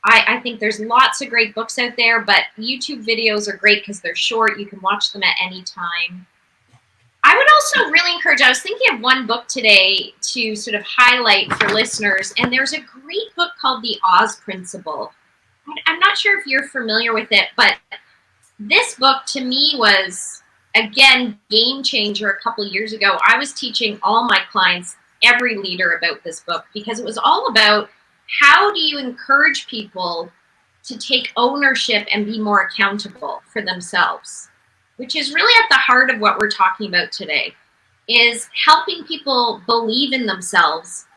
Speaker 2: I think there's lots of great books out there, but YouTube videos are great because they're short. You can watch them at any time. I would also really encourage, I was thinking of one book today to sort of highlight for listeners, and there's a great book called The Oz Principle. I'm not sure if you're familiar with it, but this book to me was, again, game changer a couple of years ago. I was teaching all my clients, every leader, about this book because it was all about how do you encourage people to take ownership and be more accountable for themselves, which is really at the heart of what we're talking about today, is helping people believe in themselves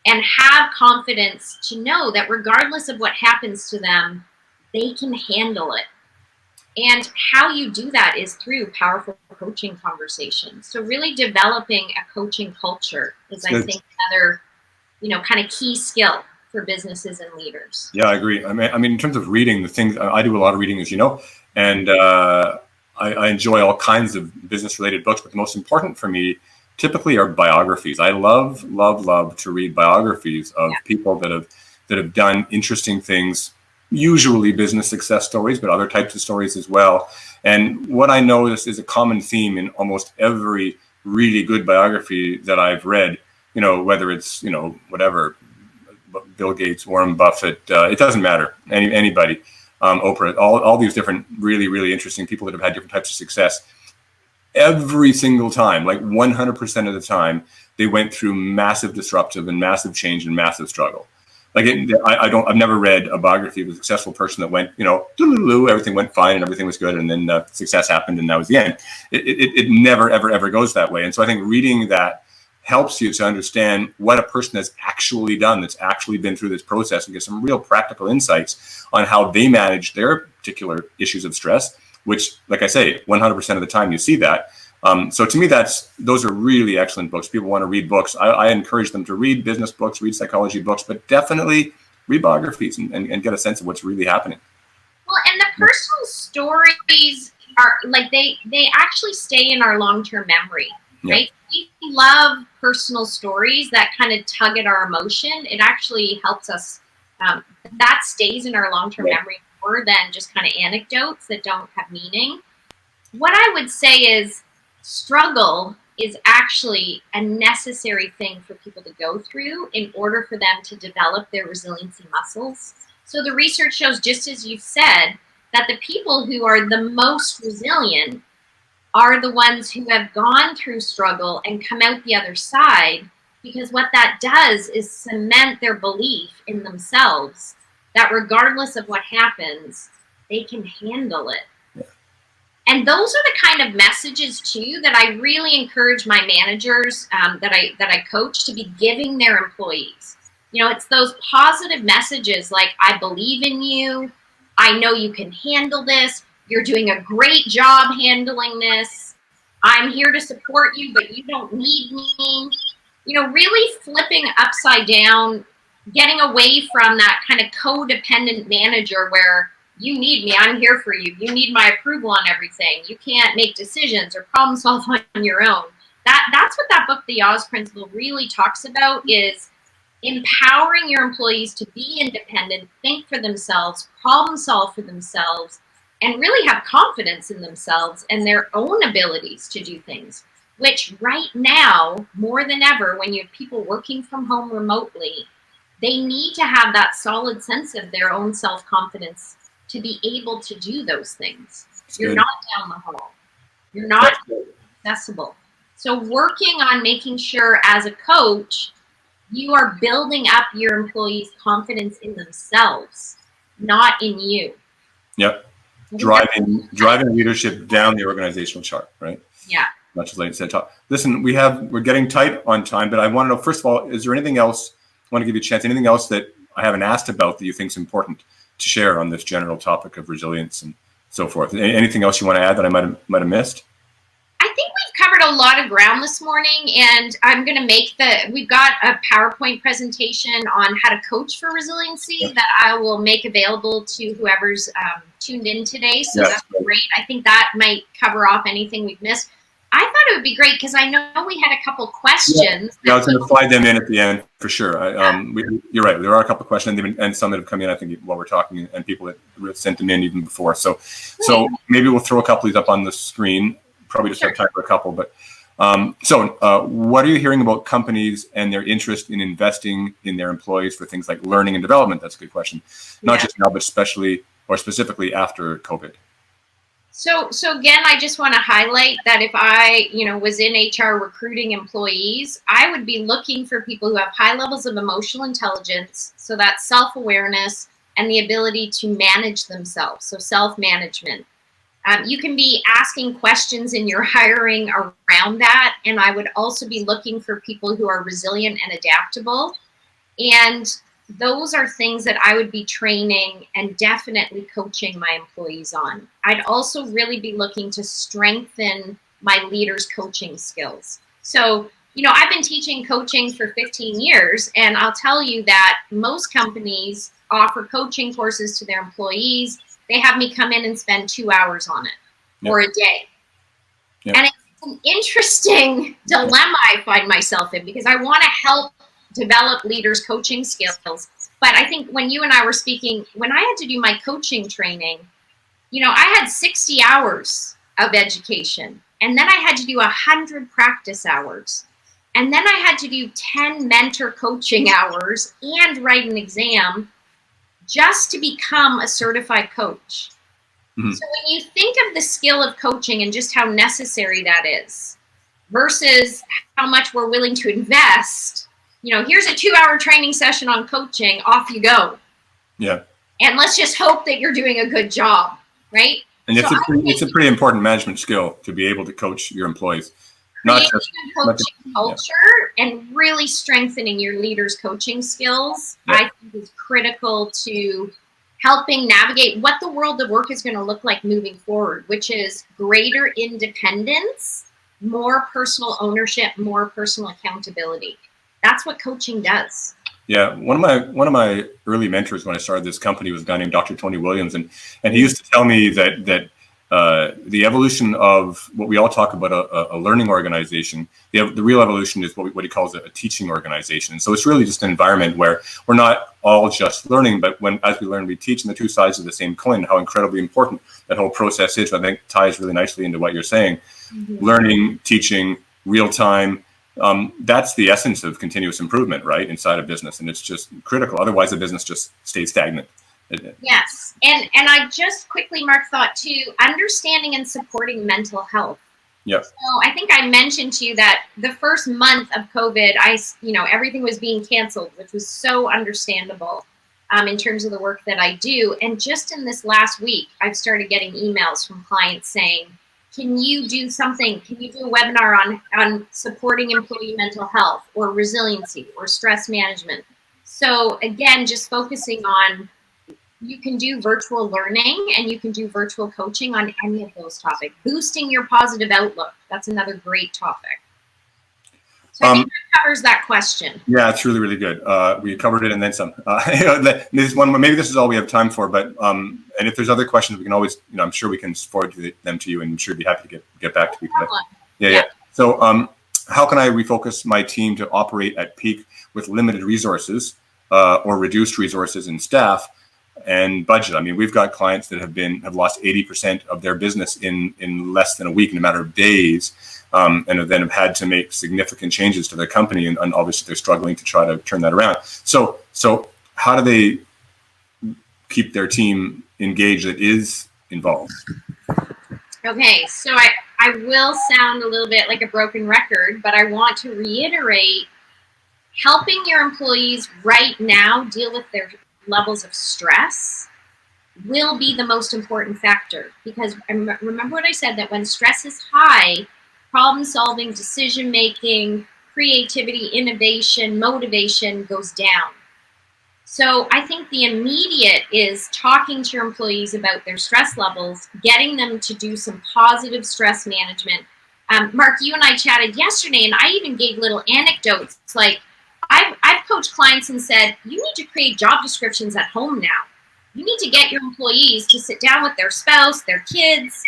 Speaker 2: and have confidence to know that regardless of what happens to them, they can handle it. And how you do that is through powerful coaching conversations. So really developing a coaching culture is, I think, another, kind of key skill for businesses and leaders.
Speaker 1: Yeah, I agree. I mean, in terms of reading, the things I do a lot of reading, as you know, and I enjoy all kinds of business-related books, but the most important for me typically are biographies. I love, love, love to read biographies of people that have done interesting things, usually business success stories, but other types of stories as well. And what I notice is a common theme in almost every really good biography that I've read, whether it's, whatever, Bill Gates, Warren Buffett, it doesn't matter, anybody, Oprah, all these different really, really interesting people that have had different types of success. Every single time, like 100% of the time, they went through massive disruptive and massive change and massive struggle. Like I've never read a biography of a successful person that went, everything went fine and everything was good, and then success happened and that was the end. It never, ever, ever goes that way. And so I think reading that helps you to understand what a person has actually done, that's actually been through this process, and get some real practical insights on how they manage their particular issues of stress, which, like I say, 100% of the time you see that. So to me, those are really excellent books. People want to read books. I encourage them to read business books, read psychology books, but definitely read biographies and get a sense of what's really happening.
Speaker 2: Well, and the personal stories are like, they actually stay in our long-term memory, right? We love personal stories that kind of tug at our emotion. It actually helps us, that stays in our long-term memory more than just kind of anecdotes that don't have meaning. What I would say is, struggle is actually a necessary thing for people to go through in order for them to develop their resiliency muscles. So the research shows, just as you've said, that the people who are the most resilient are the ones who have gone through struggle and come out the other side, because what that does is cement their belief in themselves that regardless of what happens, they can handle it. And those are the kind of messages too that I really encourage my managers that I coach to be giving their employees. It's those positive messages like, I believe in you, I know you can handle this, you're doing a great job handling this, I'm here to support you, but you don't need me. Really flipping upside down, getting away from that kind of codependent manager where you need me, I'm here for you, you need my approval on everything, you can't make decisions or problem solve on your own. That's what that book, The Oz Principle, really talks about, is empowering your employees to be independent, think for themselves, problem solve for themselves, and really have confidence in themselves and their own abilities to do things, which right now, more than ever, when you have people working from home remotely, they need to have that solid sense of their own self-confidence to be able to do those things. You're not down the hall. You're not accessible. So working on making sure as a coach, you are building up your employees' confidence in themselves, not in you.
Speaker 1: Yep. Driving leadership down the organizational chart, right?
Speaker 2: Yeah.
Speaker 1: Much as Leighton said, listen, we're getting tight on time, but I want to know, first of all, is there anything else, I want to give you a chance, anything else that I haven't asked about that you think is important to share on this general topic of resilience and so forth? Anything else you want to add that I might have missed?
Speaker 2: I think we've covered a lot of ground this morning, and I'm going to we've got a PowerPoint presentation on how to coach for resiliency that I will make available to whoever's tuned in today. So that's great. I think that might cover off anything we've missed. I thought it would be great because I know we had a couple questions.
Speaker 1: Yeah, I was going to slide them in at the end for sure. You're right. There are a couple questions, and some that have come in, I think, while we're talking, and people that sent them in even before. So maybe we'll throw a couple of these up on the screen. Probably just have time for a couple. But what are you hearing about companies and their interest in investing in their employees for things like learning and development? That's a good question. Not just now, but especially or specifically after COVID.
Speaker 2: So again, I just want to highlight that if I, was in HR recruiting employees, I would be looking for people who have high levels of emotional intelligence, so that's self-awareness and the ability to manage themselves, so self-management. You can be asking questions in your hiring around that, and I would also be looking for people who are resilient and adaptable. And those are things that I would be training and definitely coaching my employees on. I'd also really be looking to strengthen my leaders' coaching skills. So, I've been teaching coaching for 15 years, and I'll tell you that most companies offer coaching courses to their employees. They have me come in and spend 2 hours on it. or a day.
Speaker 1: Yeah.
Speaker 2: And it's an interesting dilemma I find myself in, because I want to help develop leaders' coaching skills. But I think when you and I were speaking, when I had to do my coaching training, I had 60 hours of education, and then I had to do 100 practice hours. And then I had to do 10 mentor coaching hours and write an exam just to become a certified coach. Mm-hmm. So when you think of the skill of coaching and just how necessary that is versus how much we're willing to invest, here's a 2-hour training session on coaching, off you go.
Speaker 1: Yeah.
Speaker 2: And let's just hope that you're doing a good job, right?
Speaker 1: And it's a pretty important management skill to be able to coach your employees. Not just
Speaker 2: coaching culture, and really strengthening your leaders' coaching skills, I think is critical to helping navigate what the world of work is going to look like moving forward, which is greater independence, more personal ownership, more personal accountability. That's what coaching does.
Speaker 1: Yeah, one of my early mentors when I started this company was a guy named Dr. Tony Williams, and he used to tell me that the evolution of what we all talk about a learning organization, the real evolution is what he calls a teaching organization. So it's really just an environment where we're not all just learning, but as we learn, we teach, and the two sides of the same coin. How incredibly important that whole process is. I think ties really nicely into what you're saying. Mm-hmm. Learning, teaching, real time. That's the essence of continuous improvement, right, inside a business, and it's just critical. Otherwise, the business just stays stagnant.
Speaker 2: Yes, and I just quickly, Mark, thought too, understanding and supporting mental health.
Speaker 1: Yep.
Speaker 2: So I think I mentioned to you that the first month of COVID, everything was being canceled, which was so understandable in terms of the work that I do. And just in this last week, I've started getting emails from clients saying, can you do something? Can you do a webinar on supporting employee mental health or resiliency or stress management? So again, just focusing on, you can do virtual learning and you can do virtual coaching on any of those topics. Boosting your positive outlook. That's another great topic. So I think that covers that question.
Speaker 1: Yeah, it's really, really good. We covered it and then some. Maybe this is all we have time for, but and if there's other questions, we can always, I'm sure we can forward them to you, and I'm sure be happy to get back to you. Yeah. So how can I refocus my team to operate at peak with limited resources or reduced resources and staff and budget? I mean, we've got clients that have lost 80% of their business in less than a week, in a matter of days, and then have had to make significant changes to their company, and obviously they're struggling to try to turn that around. So how do they keep their team engaged that is involved?
Speaker 2: Okay, so I will sound a little bit like a broken record, but I want to reiterate, helping your employees right now deal with their levels of stress will be the most important factor, because remember what I said, that when stress is high, problem solving, decision making, creativity, innovation, motivation goes down. So I think the immediate is talking to your employees about their stress levels, getting them to do some positive stress management. Mark, you and I chatted yesterday, and I even gave little anecdotes. It's like, I've coached clients and said, you need to create job descriptions at home now. You need to get your employees to sit down with their spouse, their kids,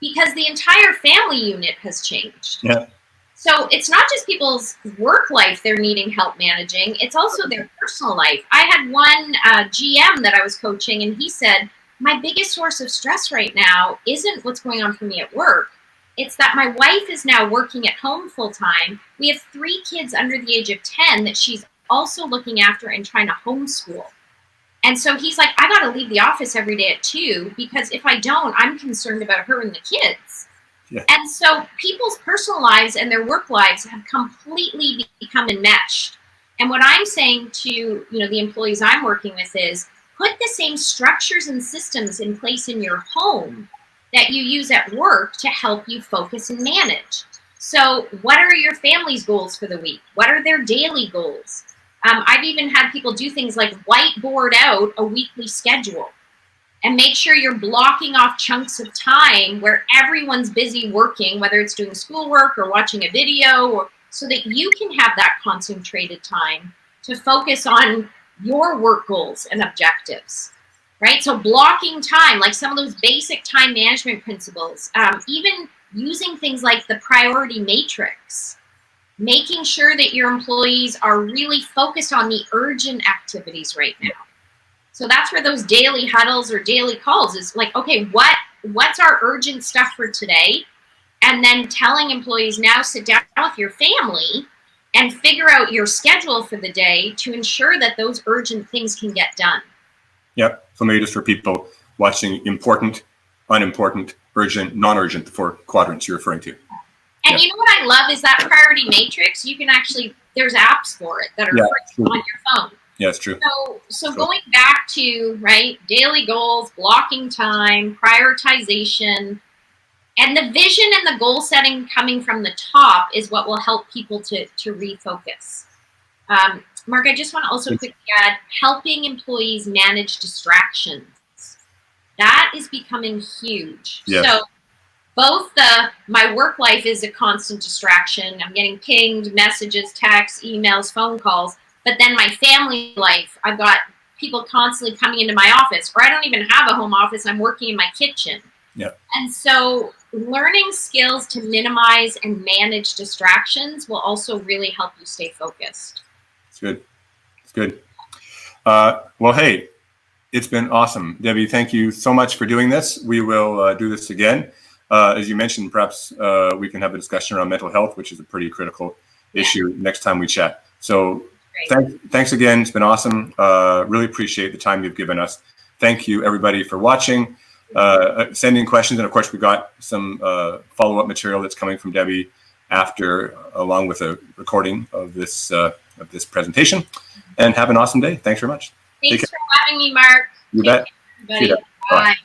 Speaker 2: because the entire family unit has changed.
Speaker 1: Yeah.
Speaker 2: So it's not just people's work life they're needing help managing, it's also their personal life. I had one GM that I was coaching, and he said, my biggest source of stress right now isn't what's going on for me at work. It's that my wife is now working at home full time. We have 3 kids under the age of 10 that she's also looking after and trying to homeschool. And so he's like, I got to leave the office every day at 2, because if I don't, I'm concerned about her and the kids. Yeah. And so people's personal lives and their work lives have completely become enmeshed. And what I'm saying to the employees I'm working with is, put the same structures and systems in place in your home that you use at work to help you focus and manage. So what are your family's goals for the week? What are their daily goals? I've even had people do things like whiteboard out a weekly schedule and make sure you're blocking off chunks of time where everyone's busy working, whether it's doing schoolwork or watching a video, so that you can have that concentrated time to focus on your work goals and objectives. right? So blocking time, like some of those basic time management principles, even using things like the priority matrix, making sure that your employees are really focused on the urgent activities right now. So that's where those daily huddles or daily calls is like, okay, what's our urgent stuff for today? And then telling employees, now sit down with your family and figure out your schedule for the day to ensure that those urgent things can get done.
Speaker 1: Yep. So maybe just for people watching, important, unimportant, urgent, non-urgent, the 4 quadrants you're referring to.
Speaker 2: And you know what I love is that priority matrix. You can actually, there's apps for it that are free on your phone.
Speaker 1: Yeah, it's true.
Speaker 2: So going back to, right, daily goals, blocking time, prioritization, and the vision and the goal setting coming from the top is what will help people to refocus. Mark, I just want to also quickly add, helping employees manage distractions. That is becoming huge.
Speaker 1: Yes.
Speaker 2: So both my work life is a constant distraction. I'm getting pinged, messages, texts, emails, phone calls. But then my family life, I've got people constantly coming into my office, or I don't even have a home office. I'm working in my kitchen.
Speaker 1: Yeah.
Speaker 2: And so learning skills to minimize and manage distractions will also really help you stay focused.
Speaker 1: It's good. It's good. Well, hey, it's been awesome. Debbie, thank you so much for doing this. We will do this again. As you mentioned, perhaps we can have a discussion around mental health, which is a pretty critical issue next time we chat. So thanks again. It's been awesome. Really appreciate the time you've given us. Thank you, everybody, for watching, sending questions. And of course, we got some follow-up material that's coming from Debbie after, along with a recording of this presentation. And have an awesome day. Thanks very much.
Speaker 2: Thanks for having me, Mark.
Speaker 1: You bet.
Speaker 2: Bye.